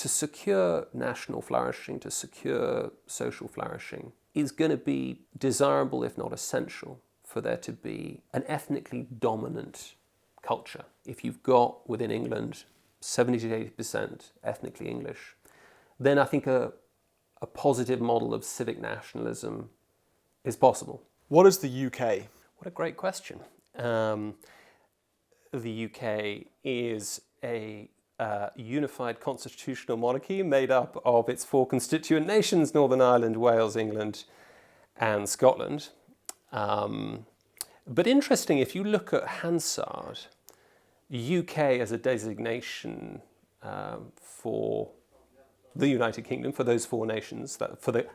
to secure national flourishing, to secure social flourishing, is going to be desirable, if not essential, for there to be an ethnically dominant culture. If you've got within England 70 to 80% ethnically English, then I think a positive model of civic nationalism is possible. What is the UK? What a great question. The UK is a unified constitutional monarchy made up of its four constituent nations: Northern Ireland, Wales, England, and Scotland. But interesting, if you look at Hansard, UK as a designation for the United Kingdom, for those four nations,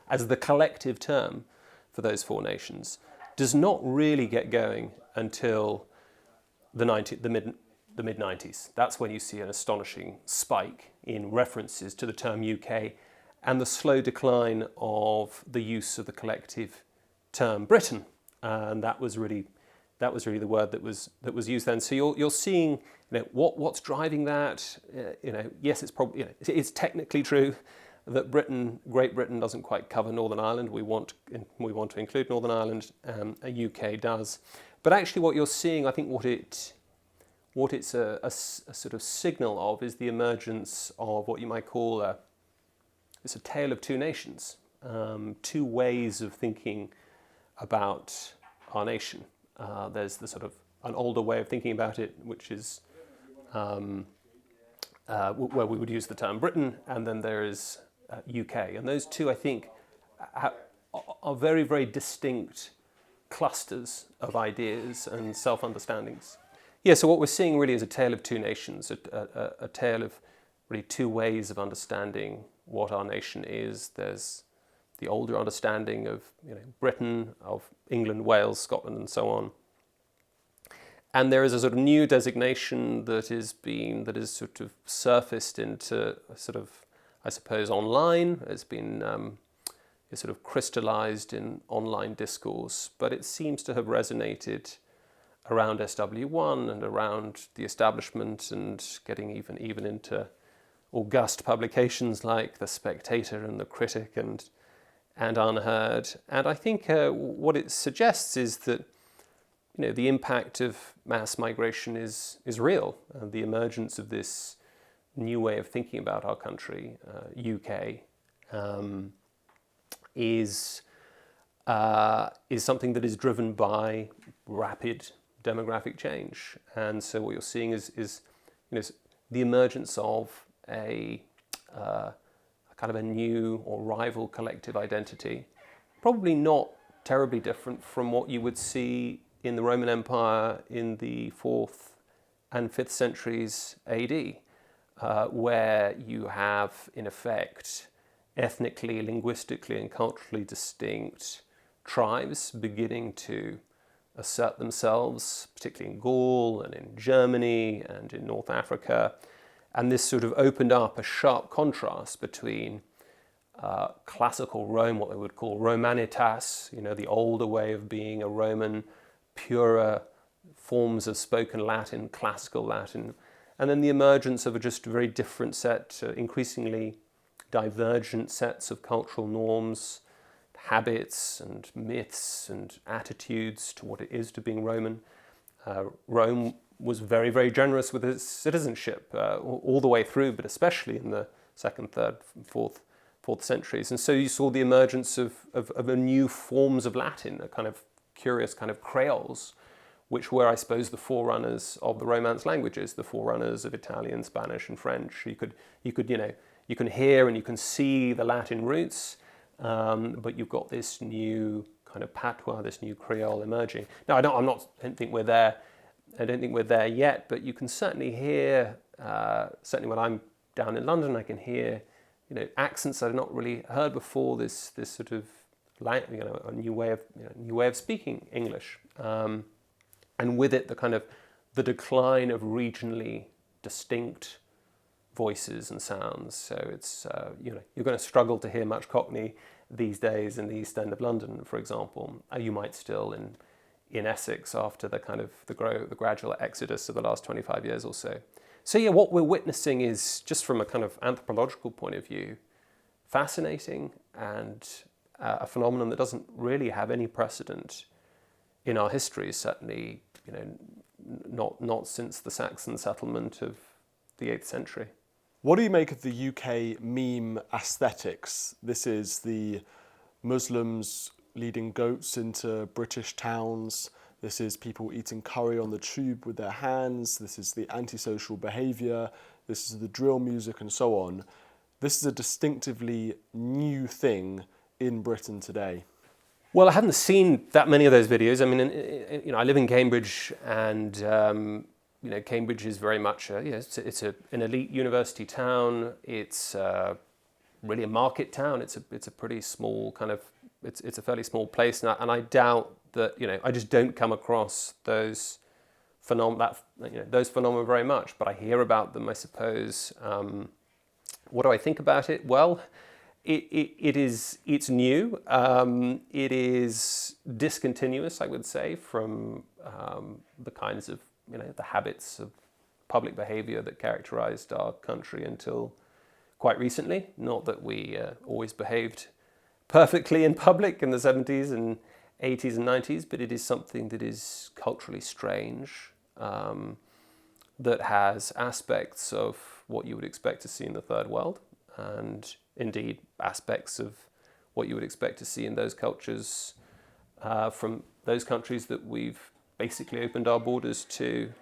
as the collective term for those four nations, does not really get going until the mid-90s. That's when you see an astonishing spike in references to the term UK and the slow decline of the use of the collective term Britain. And that was really the word that was used then. So you're seeing, what's driving that. Yes, it's probably, it's technically true that Great Britain doesn't quite cover Northern Ireland. We want to include Northern Ireland. UK does, but actually, what you're seeing, I think, what it's a sort of signal of is the emergence of what you might call it's a tale of two nations, two ways of thinking about our nation. There's the sort of an older way of thinking about it, which is where we would use the term Britain, and then there is UK. And those two, I think, are very, very distinct clusters of ideas and self-understandings. Yeah, so what we're seeing really is a tale of two nations, a tale of really two ways of understanding what our nation is. There's the older understanding of Britain, of England, Wales, Scotland, and so on. And there is a sort of new designation that is sort of surfaced into sort of, I suppose, online. It's been it's sort of crystallized in online discourse, but it seems to have resonated around SW1 and around the establishment, and getting even into august publications like The Spectator and The Critic and Unheard. And I think what it suggests is that the impact of mass migration is real. The emergence of this new way of thinking about our country, UK, is something that is driven by rapid demographic change. And so what you're seeing is the emergence of a kind of a new or rival collective identity, probably not terribly different from what you would see in the Roman Empire in the 4th and 5th centuries AD, where you have, in effect, ethnically, linguistically, and culturally distinct tribes beginning to assert themselves, particularly in Gaul and in Germany and in North Africa. And this sort of opened up a sharp contrast between classical Rome, what they would call Romanitas, the older way of being a Roman, purer forms of spoken Latin, classical Latin, and then the emergence of a just very different set, increasingly divergent sets of cultural norms, habits and myths and attitudes to what it is to being Roman. Rome was very, very generous with its citizenship all the way through, but especially in the 2nd, 3rd, 4th centuries. And so you saw the emergence of a new forms of Latin, a kind of curious kind of creoles, which were, I suppose, the forerunners of the Romance languages, the forerunners of Italian, Spanish, and French. You can hear and you can see the Latin roots, but you've got this new kind of patois, this new creole emerging. Now, I don't think we're there. I don't think we're there yet, but you can certainly hear. Certainly, when I'm down in London, I can hear, accents I've not really heard before. This sort of, a new way of speaking English, and with it the decline of regionally distinct voices and sounds. So it's you're going to struggle to hear much Cockney these days in the East End of London, for example. You might still in Essex after the gradual exodus of the last 25 years or so. So yeah, what we're witnessing is, just from a kind of anthropological point of view, fascinating, and a phenomenon that doesn't really have any precedent in our history. Certainly, not since the Saxon settlement of the 8th century. What do you make of the UK meme aesthetics? This is the Muslims leading goats into British towns. This is people eating curry on the tube with their hands. This is the antisocial behaviour. This is the drill music and so on. This is a distinctively new thing in Britain today. Well, I haven't seen that many of those videos. I mean, I live in Cambridge, and Cambridge is very much it's an elite university town. It's really a market town. It's a pretty small kind of it's a fairly small place, and I doubt that I just don't come across those phenomena very much. But I hear about them, I suppose. What do I think about it? Well, it's new. It is discontinuous, I would say, from the kinds of the habits of public behaviour that characterised our country until quite recently. Not that we always behaved perfectly in public in the 70s and 80s and 90s, but it is something that is culturally strange, that has aspects of what you would expect to see in the third world, and indeed aspects of what you would expect to see in those cultures from those countries that we've basically opened our borders to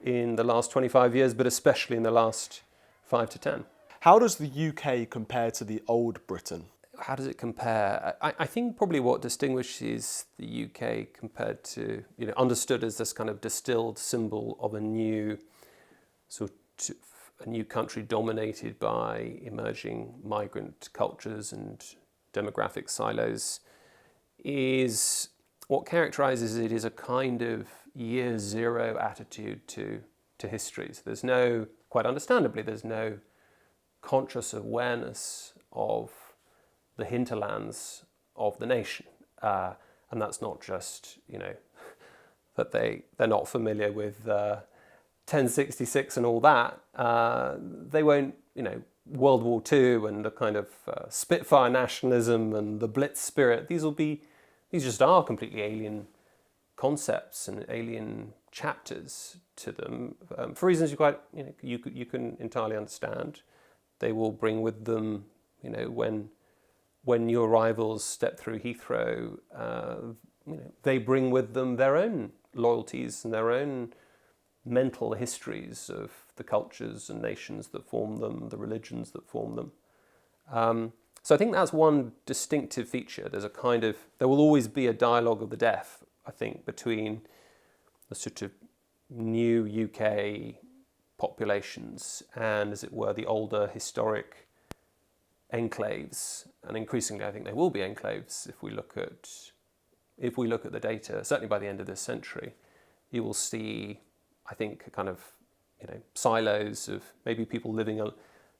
in the last 25 years, but especially in the last 5 to 10. How does the UK compare to the old Britain? How does it compare? I think probably what distinguishes the UK compared to, understood as this kind of distilled symbol of a new country dominated by emerging migrant cultures and demographic silos, is what characterises it is a kind of year zero attitude to history. So there's no, quite understandably, there's no conscious awareness of the hinterlands of the nation. And that's not just, that they're not familiar with 1066 and all that. They won't, World War II and the kind of Spitfire nationalism and the Blitz spirit, these just are completely alien concepts and alien chapters to them, for reasons you can entirely understand. They will bring with them, when new arrivals step through Heathrow, they bring with them their own loyalties and their own mental histories of the cultures and nations that form them, the religions that form them. So I think that's one distinctive feature. There will always be a dialogue of the deaf, I think, between the sort of new UK populations and, as it were, the older historic enclaves. And increasingly, I think there will be enclaves if we look at the data. Certainly by the end of this century, you will see, I think, kind of silos of maybe people living a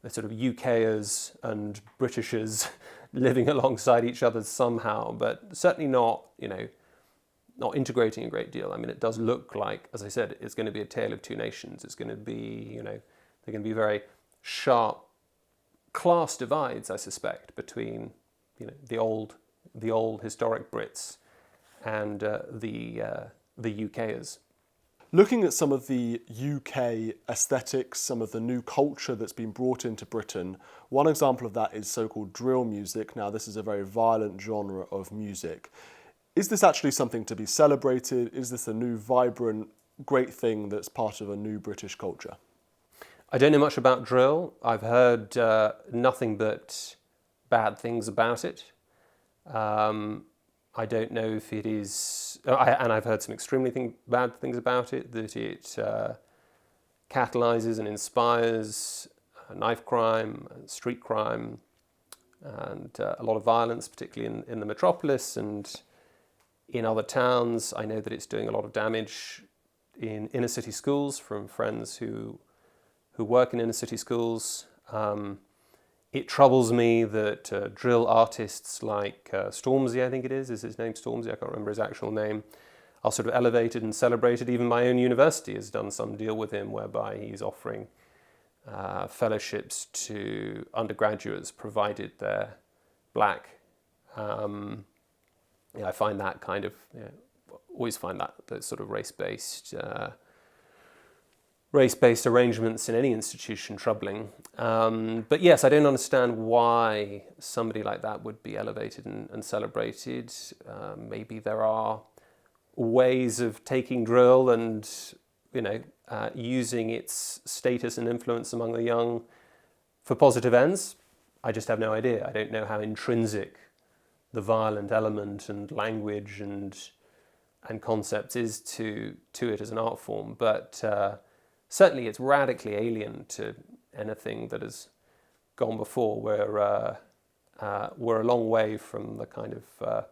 sort of UKers and Britishers living alongside each other somehow, but certainly not integrating a great deal. I mean, it does look like, as I said, it's going to be a tale of two nations. It's going to be, they're going to be very sharp class divides, I suspect, between the old historic Brits and the UKers. Looking at some of the UK aesthetics, some of the new culture that's been brought into Britain, one example of that is so-called drill music. Now, this is a very violent genre of music. Is this actually something to be celebrated? Is this a new, vibrant, great thing that's part of a new British culture? I don't know much about drill. I've heard nothing but bad things about it. I don't know if it is, and I've heard some extremely bad things about it, that it catalyses and inspires knife crime, street crime, and a lot of violence, particularly in the metropolis and in other towns. I know that it's doing a lot of damage in inner city schools from friends who work in inner city schools. It troubles me that drill artists like Stormzy, I think it is his name, Stormzy, I can't remember his actual name, are sort of elevated and celebrated. Even my own university has done some deal with him whereby he's offering fellowships to undergraduates provided they're black. I find that kind of, always find that sort of race-based arrangements in any institution troubling. But yes, I don't understand why somebody like that would be elevated and celebrated. Maybe there are ways of taking drill and, using its status and influence among the young for positive ends. I just have no idea. I don't know how intrinsic the violent element and language and concepts is to it as an art form. But certainly it's radically alien to anything that has gone before. We're a long way from the kind of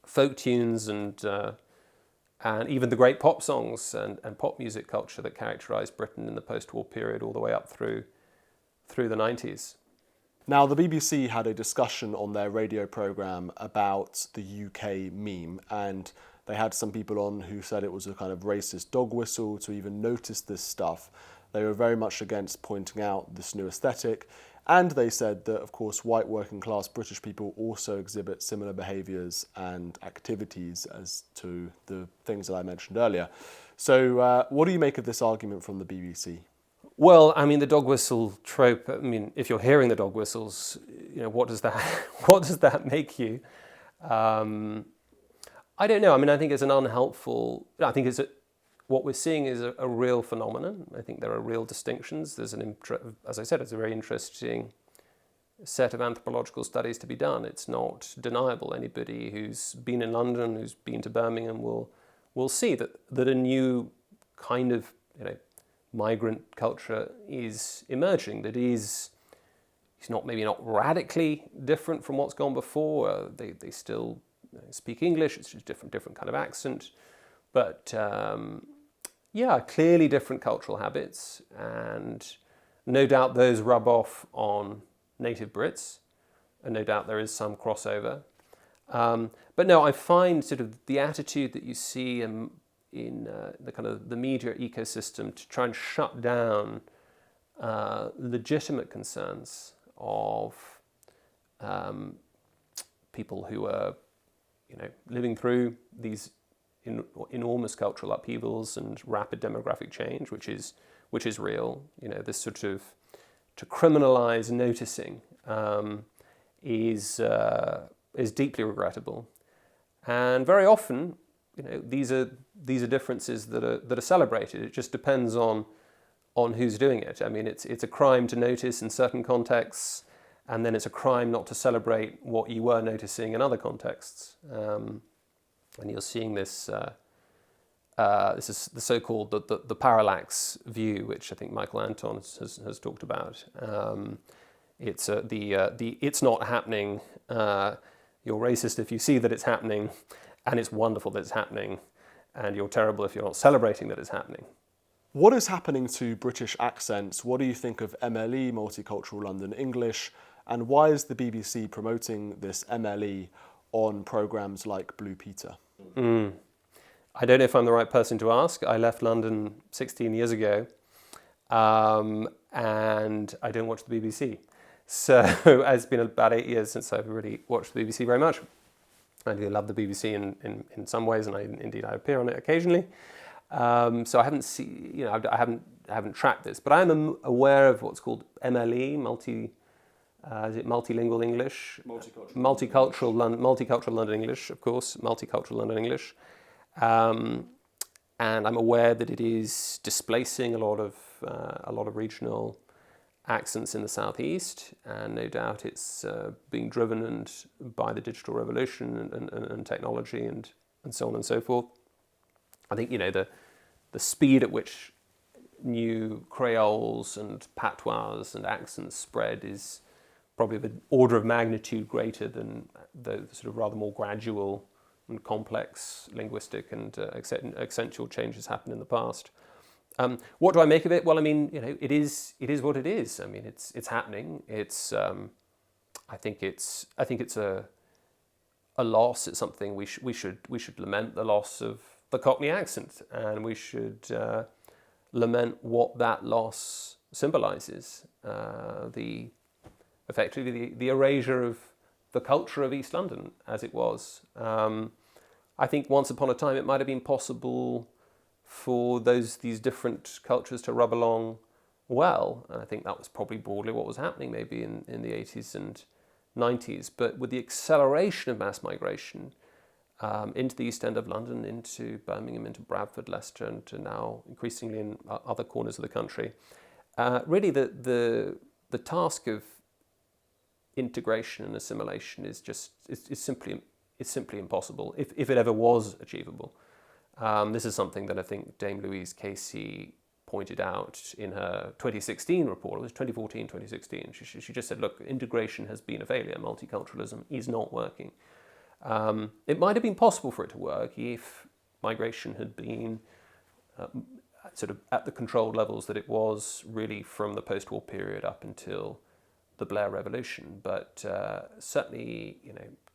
folk tunes and even the great pop songs and pop music culture that characterised Britain in the post-war period all the way up through the 90s. Now, the BBC had a discussion on their radio programme about the UK meme, and they had some people on who said it was a kind of racist dog whistle to even notice this stuff. They were very much against pointing out this new aesthetic, and they said that, of course, white working class British people also exhibit similar behaviours and activities as to the things that I mentioned earlier. So what do you make of this argument from the BBC? Well, I mean, the dog whistle trope, I mean, if you're hearing the dog whistles, what does that make you? I don't know. I mean, I think it's an unhelpful, what we're seeing is a real phenomenon. I think there are real distinctions. There's as I said, it's a very interesting set of anthropological studies to be done. It's not deniable. Anybody who's been in London, who's been to Birmingham will see that a new kind of, migrant culture is emerging. That it's maybe not radically different from what's gone before. They still speak English. It's just different kind of accent, but clearly different cultural habits, and no doubt those rub off on native Brits, and no doubt there is some crossover. But no, I find sort of the attitude that you see in the kind of the media ecosystem to try and shut down legitimate concerns of people who are, living through these enormous cultural upheavals and rapid demographic change, which is real. This sort of to criminalize noticing is deeply regrettable, and very often, these are differences that are celebrated. It just depends on who's doing it. I mean, it's a crime to notice in certain contexts, and then it's a crime not to celebrate what you were noticing in other contexts. And you're seeing this. This is the so-called the parallax view, which I think Michael Anton has talked about. It's it's not happening. You're racist if you see that it's happening, and it's wonderful that it's happening, and you're terrible if you're not celebrating that it's happening. What is happening to British accents? What do you think of MLE, Multicultural London English, and why is the BBC promoting this MLE on programmes like Blue Peter? I don't know if I'm the right person to ask. I left London 16 years ago, and I don't watch the BBC. So it's been about 8 years since I've really watched the BBC very much. I do love the BBC in some ways, and I appear on it occasionally. So I haven't seen, I haven't tracked this, but I am aware of what's called MLE, multilingual English, multicultural London English, of course, multicultural London English, and I'm aware that it is displacing a lot of regional accents in the southeast, and no doubt it's being driven by the digital revolution and technology and so on and so forth. I think the speed at which new creoles and patois and accents spread is probably of an order of magnitude greater than the sort of rather more gradual and complex linguistic and accentual changes happened in the past. What do I make of it? Well, I mean, it is what it is. I mean, it's happening. It's I think it's a a loss. It's something we should lament the loss of the Cockney accent, and we should lament what that loss symbolises. Effectively the erasure of the culture of East London as it was. I think once upon a time it might have been possible for these different cultures to rub along well, and I think that was probably broadly what was happening maybe in the 80s and 90s. But with the acceleration of mass migration into the East End of London, into Birmingham, into Bradford, Leicester, and to now increasingly in other corners of the country, really the task of integration and assimilation is simply impossible if it ever was achievable. This is something that I think Dame Louise Casey pointed out in her 2016 report. It was 2014, 2016. She just said, look, integration has been a failure. Multiculturalism is not working. It might have been possible for it to work if migration had been sort of at the controlled levels that it was really from the post-war period up until the Blair Revolution. But certainly,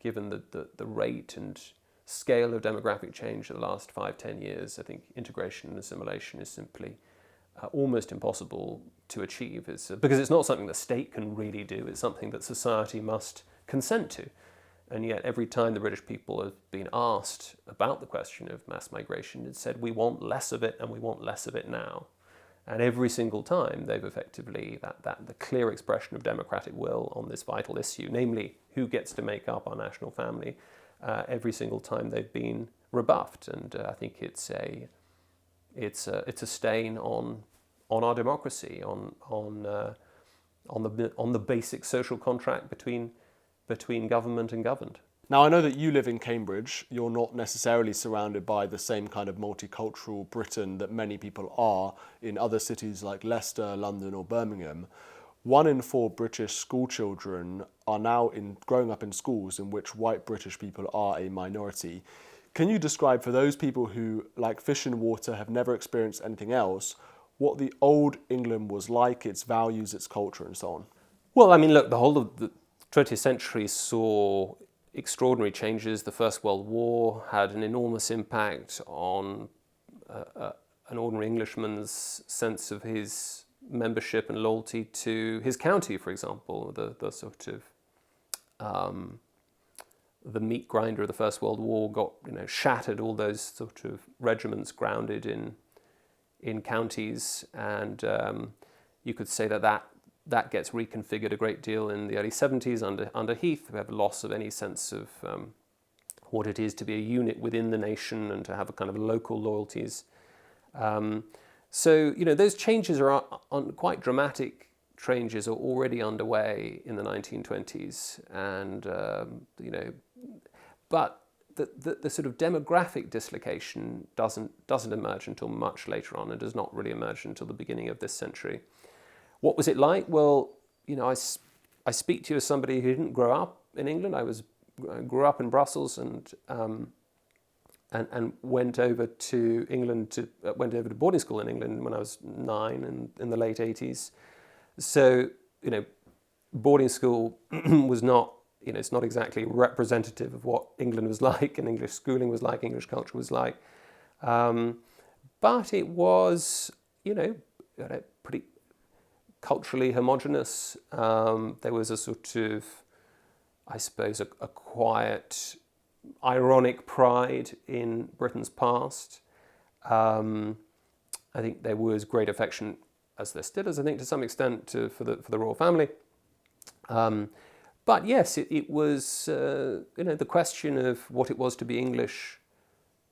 given the rate and scale of demographic change of the last 5-10 years, I think integration and assimilation is simply almost impossible to achieve. Because it's not something the state can really do. It's something that society must consent to. And yet every time the British people have been asked about the question of mass migration, it's said, we want less of it and we want less of it now. And every single time they've effectively, the clear expression of democratic will on this vital issue, namely who gets to make up our national family, every single time they've been rebuffed. And I think it's a stain on our democracy, on the basic social contract between government and governed. Now, I know that you live in Cambridge. You're not necessarily surrounded by the same kind of multicultural Britain that many people are in other cities like Leicester, London or Birmingham. 1 in 4 British school children are now growing up in schools in which white British people are a minority. Can you describe for those people who, like fish in water, have never experienced anything else, what the old England was like, its values, its culture and so on? Well, I mean, look, the whole of the 20th century saw extraordinary changes. The First World War had an enormous impact on an ordinary Englishman's sense of his membership and loyalty to his county, for example. The sort of the meat grinder of the First World War got shattered all those sort of regiments grounded in counties, and you could say that gets reconfigured a great deal in the early 70s under Heath. We have a loss of any sense of what it is to be a unit within the nation and to have a kind of local loyalties. So those changes are quite dramatic. Changes are already underway in the 1920s, and but the sort of demographic dislocation doesn't emerge until much later on, and does not really emerge until the beginning of this century. What was it like? Well, I speak to you as somebody who didn't grow up in England. I grew up in Brussels and went over to England went over to boarding school in England when I was 9 in the late 80s. So boarding school was not it's not exactly representative of what England was like and English schooling was like, English culture was like, but it was pretty culturally homogenous. There was a sort of, I suppose, a quiet, ironic pride in Britain's past. I think there was great affection, as there still is, I think, to some extent, for the royal family. But yes, it was, the question of what it was to be English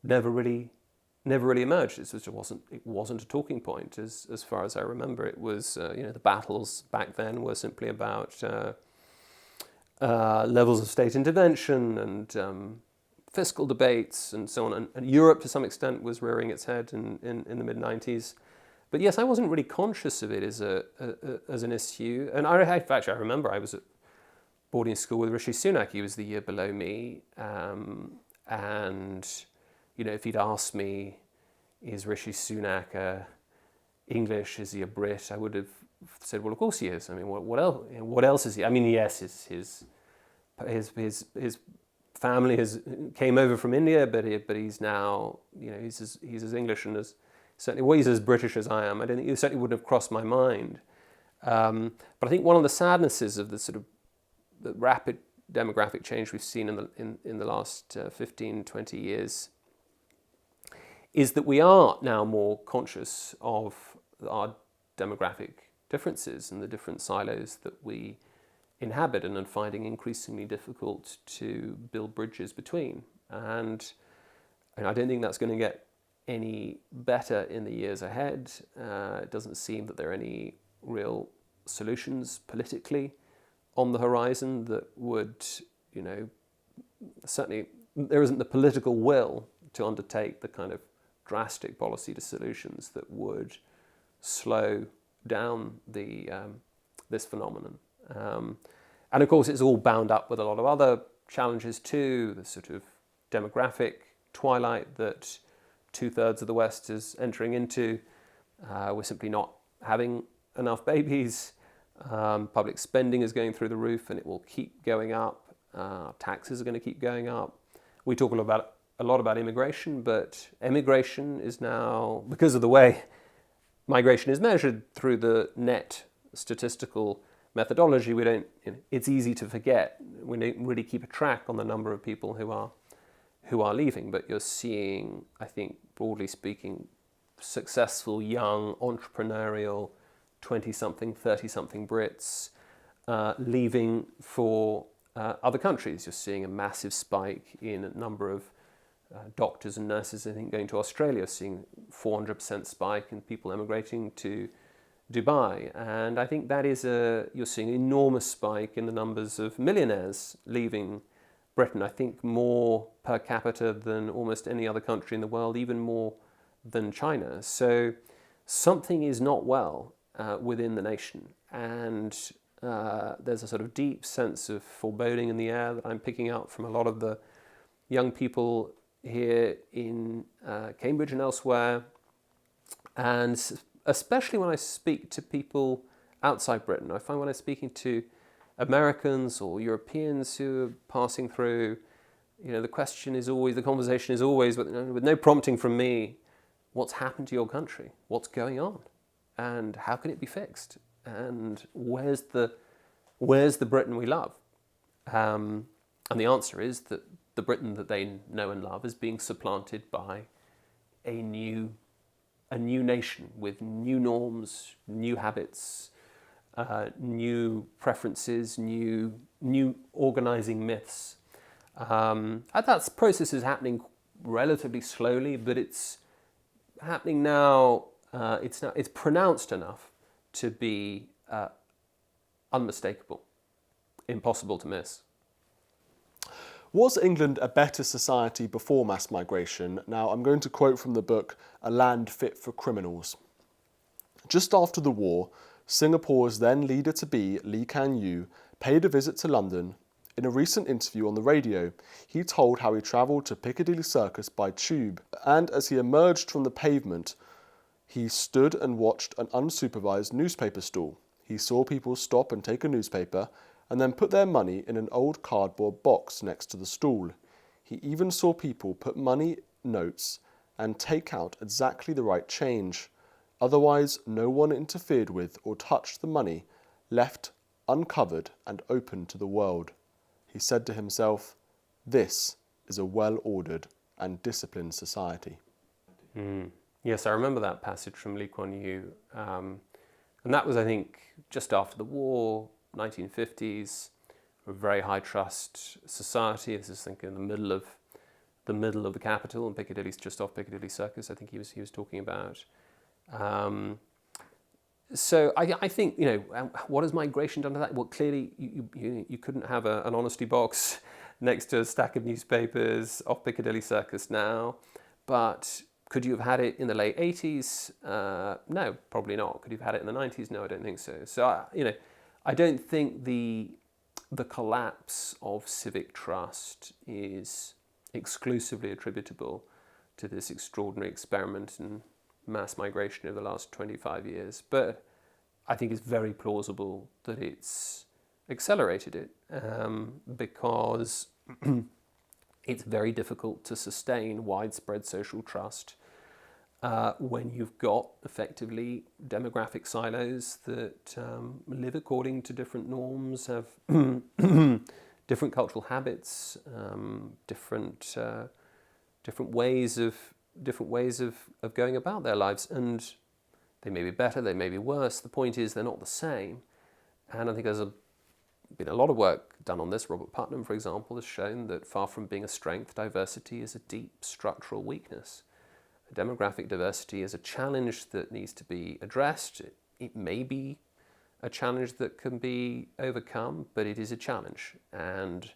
never really emerged. It wasn't a talking point as far as I remember. It was the battles back then were simply about levels of state intervention and fiscal debates and so on. And Europe to some extent was rearing its head in the mid-90s. But yes, I wasn't really conscious of it as an issue. And I remember I was at boarding school with Rishi Sunak. He was the year below me, and if he'd asked me, is Rishi Sunak English? Is he a Brit? I would have said, well, of course he is. I mean, what else? What else is he? I mean, yes, his family came over from India, but he's now, he's as English and he's as British as I am. I don't think it certainly wouldn't have crossed my mind. But I think one of the sadnesses of the sort of the rapid demographic change we've seen in the last 15, 20 years is that we are now more conscious of our demographic differences and the different silos that we inhabit, and finding increasingly difficult to build bridges between. And I don't think that's going to get any better in the years ahead. It doesn't seem that there are any real solutions politically on the horizon that would, certainly there isn't the political will to undertake the kind of drastic policy solutions that would slow down this phenomenon. And of course, it's all bound up with a lot of other challenges too, the sort of demographic twilight that 2/3 of the West is entering into. We're simply not having enough babies. Public spending is going through the roof, and it will keep going up. Taxes are going to keep going up. We talk a lot about immigration, but emigration is now, because of the way migration is measured through the net statistical methodology, we don't. It's easy to forget. We don't really keep a track on the number of people who are leaving. But you're seeing, I think, broadly speaking, successful young entrepreneurial 20-something, 30-something Brits leaving for other countries. You're seeing a massive spike in a number of doctors and nurses, I think, going to Australia, seeing 400% spike in people emigrating to Dubai. And I think that is you're seeing an enormous spike in the numbers of millionaires leaving Britain. I think more per capita than almost any other country in the world, even more than China. So something is not well within the nation. And there's a sort of deep sense of foreboding in the air that I'm picking up from a lot of the young people here in Cambridge and elsewhere. And especially when I speak to people outside Britain, I find when I'm speaking to Americans or Europeans who are passing through, the conversation is always, with no prompting from me, what's happened to your country? What's going on? And how can it be fixed? And where's the Britain we love? And the answer is that the Britain that they know and love is being supplanted by a new nation with new norms, new habits, new preferences, new organizing myths. And that process is happening relatively slowly, but it's happening now. It's pronounced enough to be unmistakable, impossible to miss. Was England a better society before mass migration? Now, I'm going to quote from the book, A Land Fit for Criminals. Just after the war, Singapore's then leader-to-be, Lee Kuan Yew, paid a visit to London. In a recent interview on the radio, he told how he travelled to Piccadilly Circus by tube, and as he emerged from the pavement, he stood and watched an unsupervised newspaper stall. He saw people stop and take a newspaper, and then put their money in an old cardboard box next to the stall. He even saw people put money notes and take out exactly the right change. Otherwise, no one interfered with or touched the money, left uncovered and open to the world. He said to himself, "This is a well-ordered and disciplined society." Yes, I remember that passage from Lee Kuan Yew. And that was, I think, just after the war, 1950s, a very high trust society. This is, I think, in the middle of the capital, and Piccadilly's just off Piccadilly Circus. I think he was talking about. So I think, what has migration done to that? Well, clearly you couldn't have an honesty box next to a stack of newspapers off Piccadilly Circus now, but could you have had it in the late 80s? No, probably not. Could you have had it in the 90s? No, I don't think so. So, I don't think the collapse of civic trust is exclusively attributable to this extraordinary experiment in mass migration over the last 25 years. But I think it's very plausible that it's accelerated it because it's very difficult to sustain widespread social trust when you've got effectively demographic silos that live according to different norms, have different cultural habits, different ways of going about their lives, and they may be better, they may be worse. The point is they're not the same. And I think there's been a lot of work done on this. Robert Putnam, for example, has shown that far from being a strength, diversity is a deep structural weakness. Demographic diversity is a challenge that needs to be addressed. It may be a challenge that can be overcome, but it is a challenge. And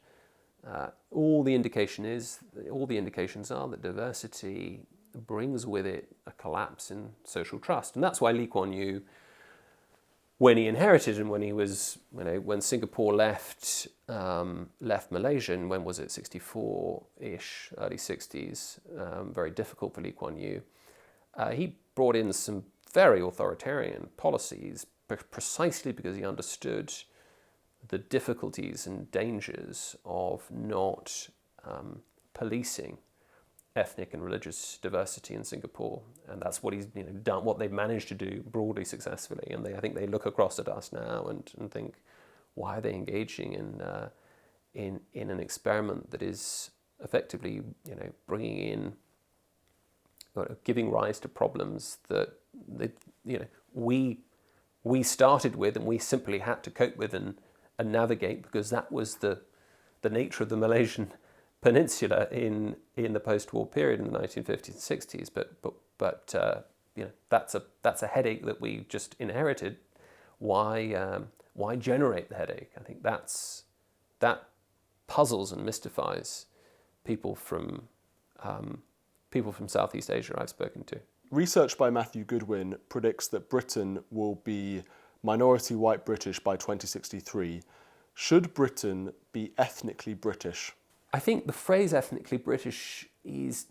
all the indications are that diversity brings with it a collapse in social trust. And that's why Lee Kuan Yew, when he inherited and when he was, when Singapore left Malaysia, and when was it, 64-ish, early 60s, very difficult for Lee Kuan Yew, he brought in some very authoritarian policies precisely because he understood the difficulties and dangers of not policing ethnic and religious diversity in Singapore, and that's what he's done. What they've managed to do broadly successfully, and I think they look across at us now and think, why are they engaging in an experiment that is effectively bringing in, giving rise to problems that we started with and we simply had to cope with and navigate, because that was the nature of the Malaysian peninsula in the post-war period in the 1950s and 60s. But that's a headache that we just inherited. Why generate the headache? I think that puzzles and mystifies people from Southeast Asia I've spoken to. Research by Matthew Goodwin predicts that Britain will be minority white British by 2063. Should Britain be ethnically British? I think the phrase ethnically British is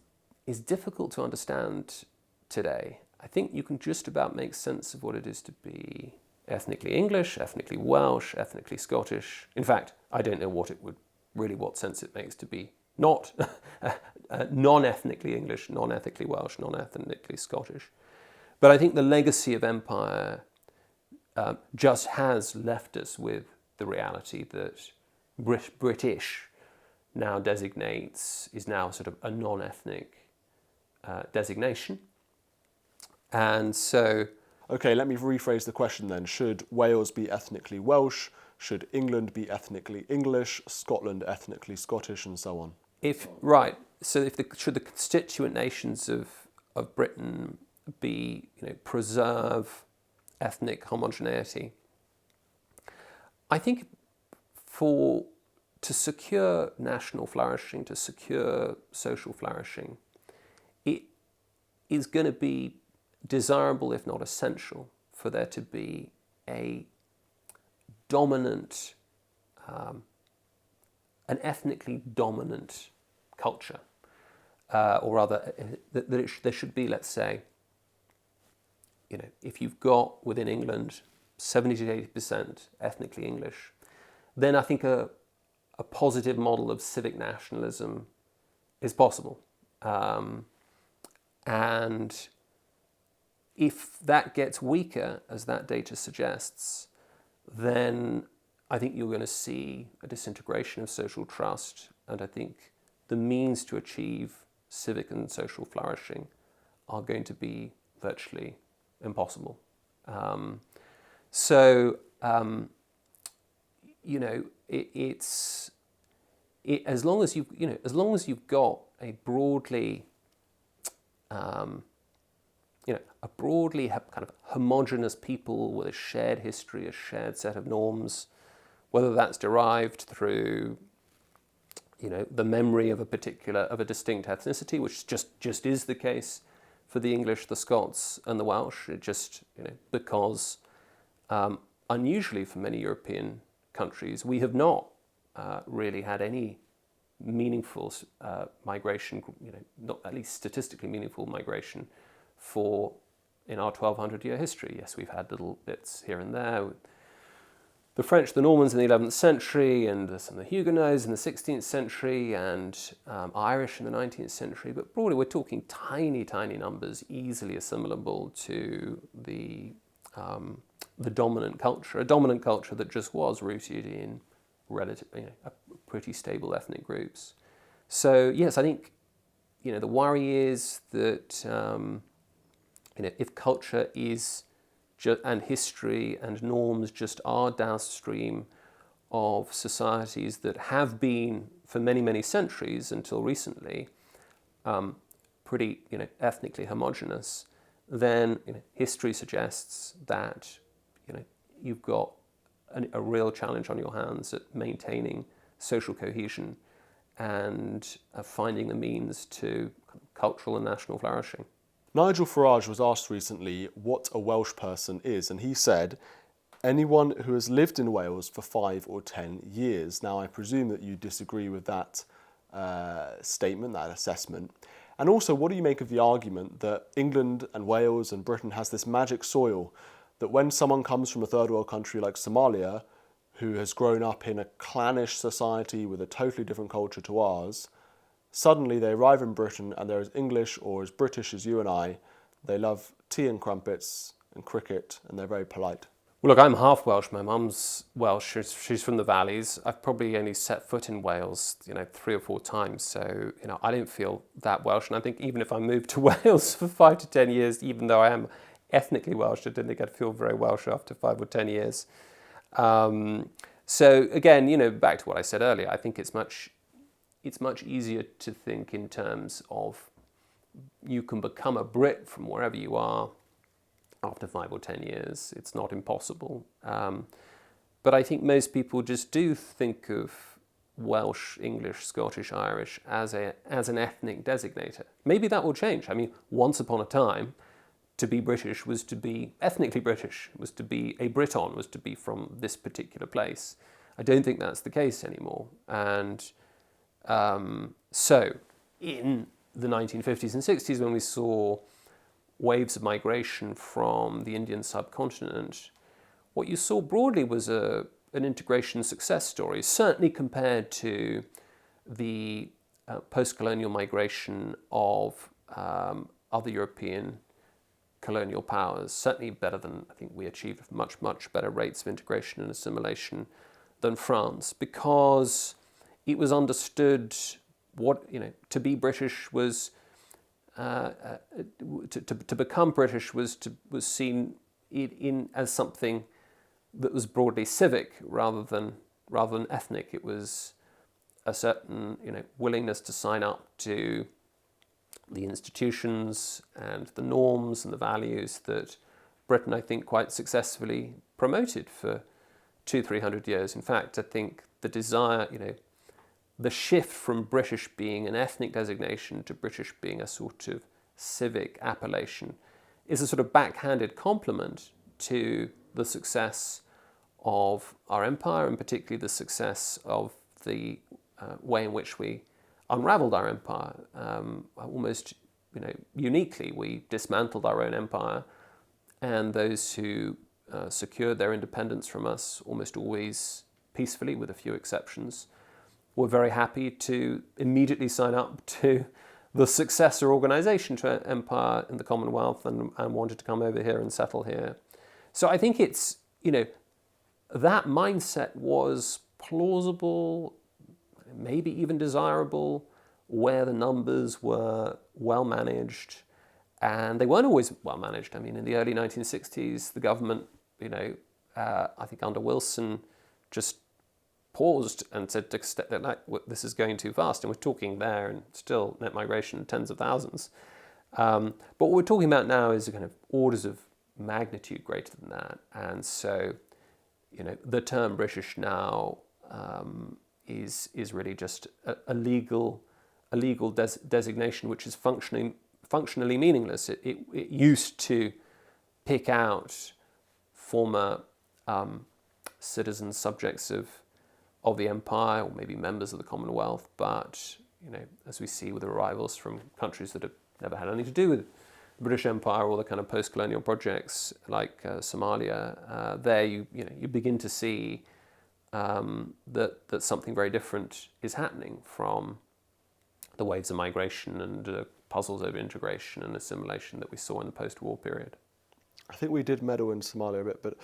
difficult to understand today. I think you can just about make sense of what it is to be ethnically English, ethnically Welsh, ethnically Scottish. In fact, I don't know what sense it makes to be not non-ethnically English, non-ethnically Welsh, non-ethnically Scottish. But I think the legacy of empire just has left us with the reality that British now is now sort of a non-ethnic designation. And so... Okay, let me rephrase the question then. Should Wales be ethnically Welsh? Should England be ethnically English? Scotland ethnically Scottish, and so on? Should the constituent nations of Britain be, preserve ethnic homogeneity? I think to secure national flourishing, to secure social flourishing, it is going to be desirable, if not essential, for there to be a dominant, an ethnically dominant culture, or rather, there should be, let's say, if you've got within England 70 to 80% ethnically English, then I think a positive model of civic nationalism is possible. And if that gets weaker, as that data suggests, then I think you're going to see a disintegration of social trust, and I think the means to achieve civic and social flourishing are going to be virtually impossible. As long as you've got a broadly kind of homogenous people with a shared history, a shared set of norms, whether that's derived through the memory of a distinct ethnicity, which just is the case for the English, the Scots, and the Welsh. It just because unusually for many European countries, we have not really had any meaningful migration, not at least statistically meaningful migration in our 1,200-year history. Yes, we've had little bits here and there. the French, the Normans in the 11th century, and some of the Huguenots in the 16th century, and Irish in the 19th century. But broadly, we're talking tiny, tiny numbers, easily assimilable to the dominant culture, a dominant culture that just was rooted in relatively pretty stable ethnic groups. So yes, I think the worry is that if culture is and history and norms just are downstream of societies that have been for many, many centuries until recently pretty ethnically homogenous, then history suggests that you've got a real challenge on your hands at maintaining social cohesion and finding the means to cultural and national flourishing. Nigel Farage was asked recently what a Welsh person is, and he said, anyone who has lived in Wales for 5 or 10 years. Now, I presume that you disagree with that statement, that assessment. And also, what do you make of the argument that England and Wales and Britain has this magic soil, that when someone comes from a third world country like Somalia, who has grown up in a clannish society with a totally different culture to ours, suddenly they arrive in Britain and they're as English or as British as you and I. They love tea and crumpets and cricket, and they're very polite. Well, look, I'm half Welsh. My mum's Welsh. She's from the valleys. I've probably only set foot in Wales, 3 or 4 times. So, I don't feel that Welsh. And I think even if I moved to Wales for 5 to 10 years, even though I am ethnically Welsh, I don't think I'd feel very Welsh after 5 or 10 years. So again, back to what I said earlier, I think it's much easier to think in terms of you can become a Brit from wherever you are after 5 or 10 years. It's not impossible. But I think most people just do think of Welsh, English, Scottish, Irish as an ethnic designator. Maybe that will change. I mean, once upon a time, to be British was to be ethnically British, was to be a Briton, was to be from this particular place. I don't think that's the case anymore. And so in the 1950s and 60s, when we saw waves of migration from the Indian subcontinent, what you saw broadly was an integration success story, certainly compared to the post-colonial migration of other European colonial powers, certainly better than, I think we achieved much, much better rates of integration and assimilation than France, because it was understood to be British was, to become British was seen in as something that was broadly civic rather than ethnic. It was a certain willingness to sign up to the institutions and the norms and the values that Britain, I think, quite successfully promoted for 200-300 years. In fact, I think the desire, the shift from British being an ethnic designation to British being a sort of civic appellation is a sort of backhanded compliment to the success of our empire, and particularly the success of the way in which we unraveled our empire. Almost uniquely, we dismantled our own empire, and those who secured their independence from us, almost always peacefully, with a few exceptions, were very happy to immediately sign up to the successor organisation to empire in the Commonwealth and wanted to come over here and settle here. So I think it's, that mindset was plausible, maybe even desirable, where the numbers were well managed, and they weren't always well managed. I mean, in the early 1960s, the government, I think under Wilson, just paused and said, this is going too fast, and we're talking there, and still net migration tens of thousands. But what we're talking about now is a kind of orders of magnitude greater than that, and so, the term British now is really just a legal designation which is functionally meaningless. It used to pick out former citizens, subjects of the empire, or maybe members of the Commonwealth, but as we see with arrivals from countries that have never had anything to do the British Empire or the kind of post-colonial projects like Somalia, there you begin to see that something very different is happening from the waves of migration and puzzles over integration and assimilation that we saw in the post-war period. I think we did meddle in Somalia a bit, but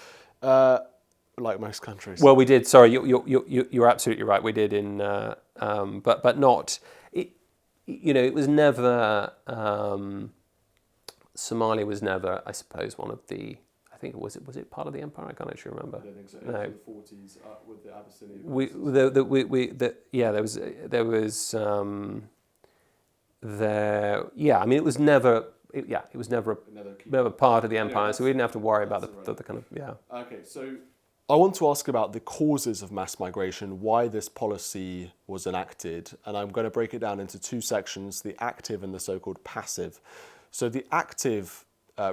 like most countries. Well, we did. Sorry, you're absolutely right. We did but not. It was never. Somalia was never, I suppose, one of the. I think was it part of the empire? I can't actually remember. I don't think so. No. In the 40s with the Abyssinian. There was. I mean, it was never. It was never part of the empire, so we didn't have to worry about the kind of Okay, so I want to ask about the causes of mass migration, why this policy was enacted, and I'm going to break it down into two sections: the active and the so-called passive. So the active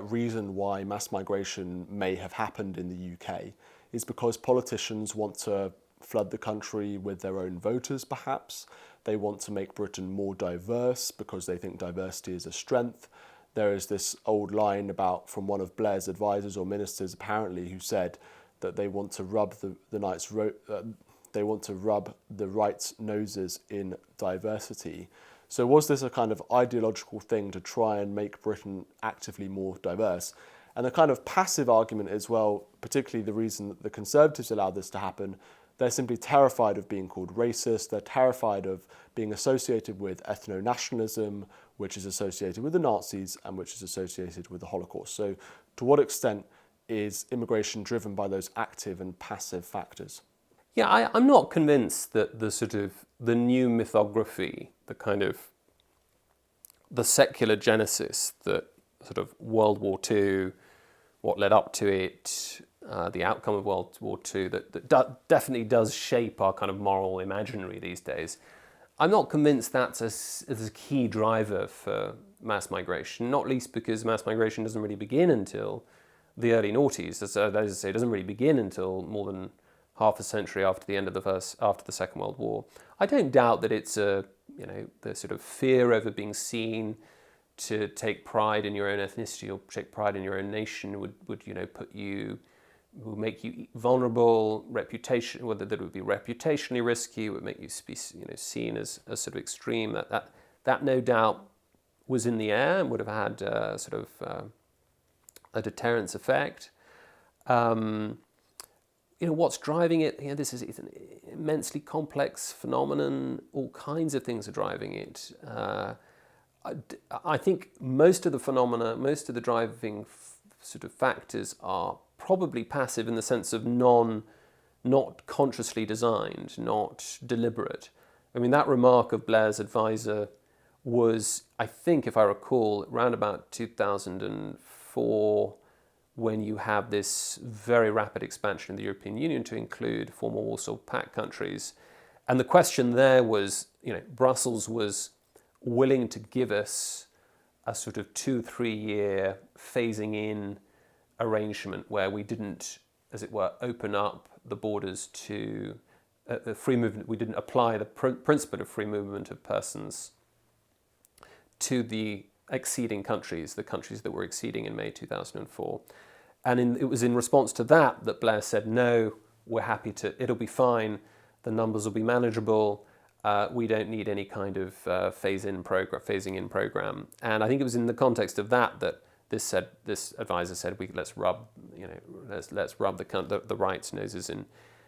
reason why mass migration may have happened in the UK is because politicians want to flood the country with their own voters, perhaps. They want to make Britain more diverse because they think diversity is a strength. There is this old line from one of Blair's advisors or ministers, apparently, who said that they want to rub the right's noses in diversity. So was this a kind of ideological thing to try and make Britain actively more diverse? And the kind of passive argument is, well, particularly the reason that the Conservatives allowed this to happen, they're simply terrified of being called racist. They're terrified of being associated with ethno-nationalism, which is associated with the Nazis and which is associated with the Holocaust. So to what extent is immigration driven by those active and passive factors? Yeah, I'm not convinced that the new mythography, the secular genesis that sort of World War II, what led up to it, the outcome of World War II, that definitely does shape our kind of moral imaginary these days. I'm not convinced that's a key driver for mass migration, not least because mass migration doesn't really begin until the early noughties. As I say, it doesn't really begin until more than half a century after the end of after the Second World War. I don't doubt that it's the sort of fear over being seen, to take pride in your own ethnicity or take pride in your own nation would would make you vulnerable. Reputation, whether that would be reputationally risky, would make you be seen as sort of extreme. That no doubt was in the air and would have had a deterrence effect. What's driving it? It's an immensely complex phenomenon. All kinds of things are driving it. I think most of the phenomena, most of the driving sort of factors are probably passive in the sense of not consciously designed, not deliberate. I mean, that remark of Blair's advisor was, I think, if I recall, around about 2004, when you have this very rapid expansion of the European Union to include former Warsaw Pact countries. And the question there was, Brussels was willing to give us a sort of 2-3 year phasing in arrangement where we didn't, as it were, open up the borders to the free movement. We didn't apply the principle of free movement of persons to the exceeding countries, the countries that were exceeding in May 2004. And it was in response to that Blair said, no, we're happy it'll be fine, the numbers will be manageable, we don't need any kind of phasing in program. And I think it was in the context of that this advisor said, let's rub the right's noses in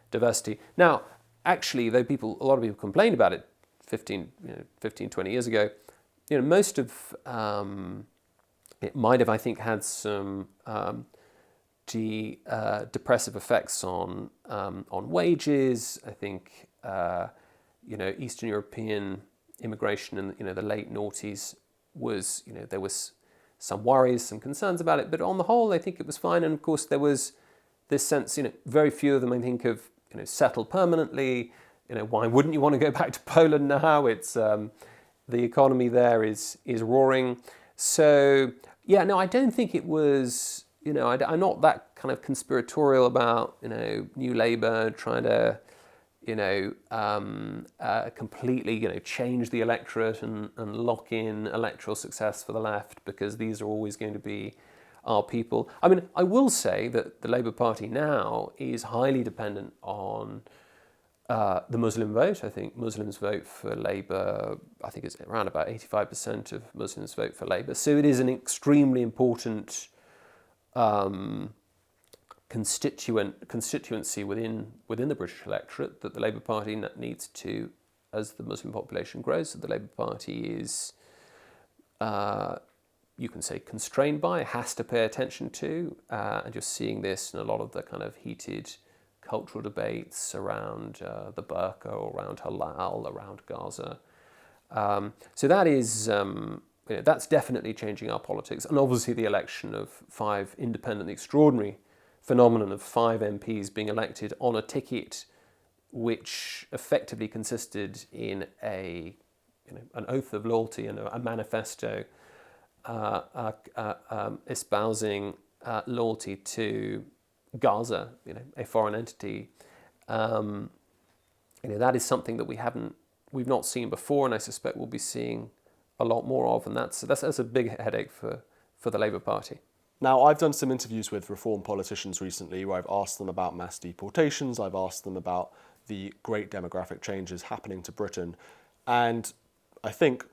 diversity. Now, actually, though a lot of people complained about it 15, 20 years ago, most of it might have, I think, had some depressive effects on wages. I think Eastern European immigration in the late noughties was there was some worries, some concerns about it, but on the whole, I think it was fine. And of course, there was this sense, very few of them, I think, have settled permanently. Why wouldn't you want to go back to Poland now? It's the economy there is roaring. So yeah, no, I don't think it was. I'm not that kind of conspiratorial about New Labour trying to completely, change the electorate and lock in electoral success for the left, because these are always going to be our people. I mean, I will say that the Labour Party now is highly dependent on the Muslim vote. I think Muslims vote for Labour. I think it's around about 85% of Muslims vote for Labour. So it is an extremely important constituency within the British electorate that the Labour Party needs to, as the Muslim population grows, that the Labour Party is, you can say, constrained by, has to pay attention to, and you're seeing this in a lot of the kind of heated cultural debates around the burqa, or around halal, around Gaza. So that is, that's definitely changing our politics. And obviously the election of 5 independent, extraordinary phenomenon of 5 MPs being elected on a ticket which effectively consisted in an oath of loyalty and a manifesto espousing loyalty to Gaza, a foreign entity. That is something that we've not seen before, and I suspect we'll be seeing a lot more of, and that's a big headache for the Labour Party. Now, I've done some interviews with Reform politicians recently where I've asked them about mass deportations, I've asked them about the great demographic changes happening to Britain, and I think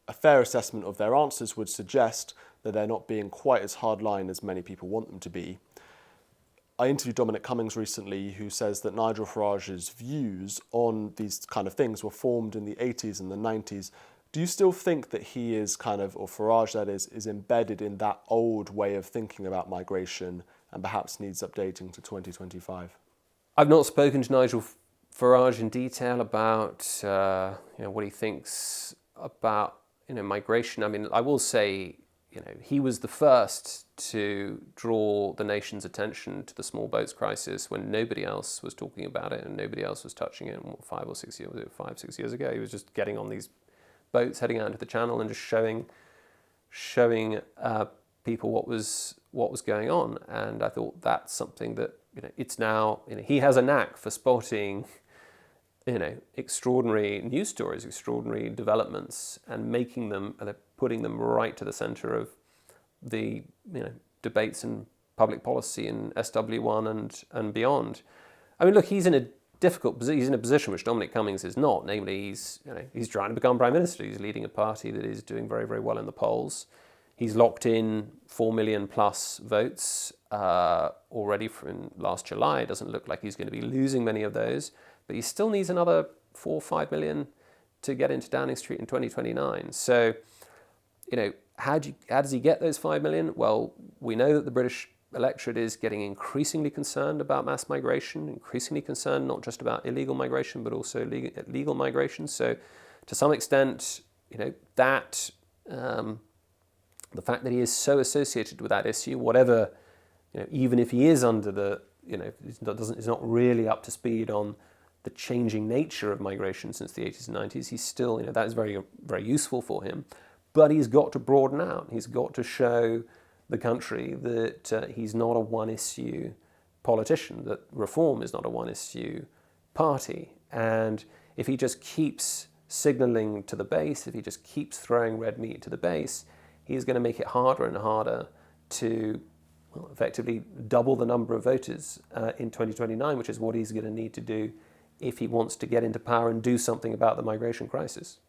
a fair assessment of their answers would suggest that they're not being quite as hardline as many people want them to be. I interviewed Dominic Cummings recently, who says that Nigel Farage's views on these kind of things were formed in the 80s and the 90s. Do you still think that he is or Farage that is embedded in that old way of thinking about migration and perhaps needs updating to 2025? I've not spoken to Nigel Farage in detail about what he thinks about migration. I mean, I will say, he was the first to draw the nation's attention to the small boats crisis when nobody else was talking about it and nobody else was touching it. 5 or 6 years, 5-6 years ago, he was just getting on these boats heading out into the channel and just showing people what was going on. And I thought that's something that it's now, he has a knack for spotting extraordinary news stories, extraordinary developments, and putting them right to the centre of the debates and public policy in SW1 and beyond. I mean, look, he's in a difficult position. He's in a position which Dominic Cummings is not. Namely, he's trying to become Prime Minister. He's leading a party that is doing very, very well in the polls. He's locked in 4 million plus votes already from last July. It doesn't look like he's going to be losing many of those, but he still needs another 4 or 5 million to get into Downing Street in 2029. So, how does he get those 5 million? Well, we know that the British electorate is getting increasingly concerned about mass migration, increasingly concerned not just about illegal migration, but also legal migration. So, to some extent, that the fact that he is so associated with that issue, whatever, even if he is under the, is not really up to speed on the changing nature of migration since the 80s and 90s, he's still, that is very, very useful for him. But he's got to broaden out. He's got to show the country that he's not a one-issue politician, that Reform is not a one-issue party. And if he just keeps signalling to the base, if he just keeps throwing red meat to the base, he's going to make it harder and harder to effectively double the number of voters in 2029, which is what he's going to need to do if he wants to get into power and do something about the migration crisis.